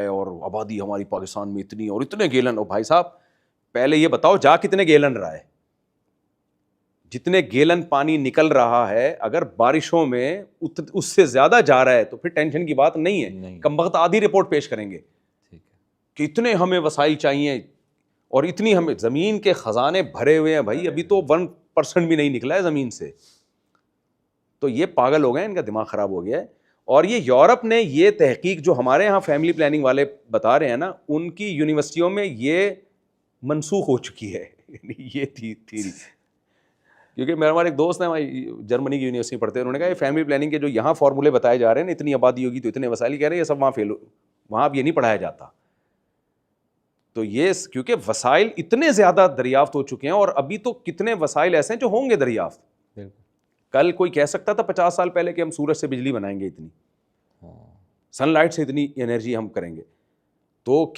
اور آبادی ہماری پاکستان میں اتنی اور اتنے گیلن. اور بھائی صاحب پہلے یہ بتاؤ جا کتنے گیلن رہا ہے؟ جتنے گیلن پانی نکل رہا ہے اگر بارشوں میں اس سے زیادہ جا رہا ہے تو پھر ٹینشن کی بات نہیں ہے. کم وقت آدھی رپورٹ پیش کریں گے کہ اتنے ہمیں وسائل چاہیے اور اتنی ہمیں. زمین کے خزانے بھرے ہوئے ہیں بھائی, ابھی تو 1% بھی نہیں نکلا ہے زمین سے. تو یہ پاگل ہو گئے, ان کا دماغ خراب ہو گیا ہے. اور یہ یورپ نے یہ تحقیق جو ہمارے یہاں فیملی پلاننگ والے بتا رہے ہیں نا, ان کی یونیورسٹیوں میں یہ منسوخ ہو چکی ہے یہ تھیری. کیونکہ میرا ہمارا ایک دوست ہے جرمنی کی یونیورسٹی پڑھتے ہیں, انہوں نے کہا یہ فیملی پلاننگ کے جو یہاں فارمولے بتائے جا رہے ہیں نا, اتنی آبادی ہوگی تو اتنے وسائل, کہہ رہے ہیں یہ سب وہاں فیل, وہاں اب یہ نہیں پڑھایا جاتا. تو یہ کیونکہ وسائل اتنے زیادہ دریافت ہو چکے ہیں, اور ابھی تو کتنے وسائل ایسے ہیں جو ہوں گے دریافت. کل کوئی کہہ سکتا تھا 50 سال پہلے کہ ہم سورج سے بجلی بنائیں گے, اتنی سن لائٹ سے اتنی انرجی ہم کریں گے. تو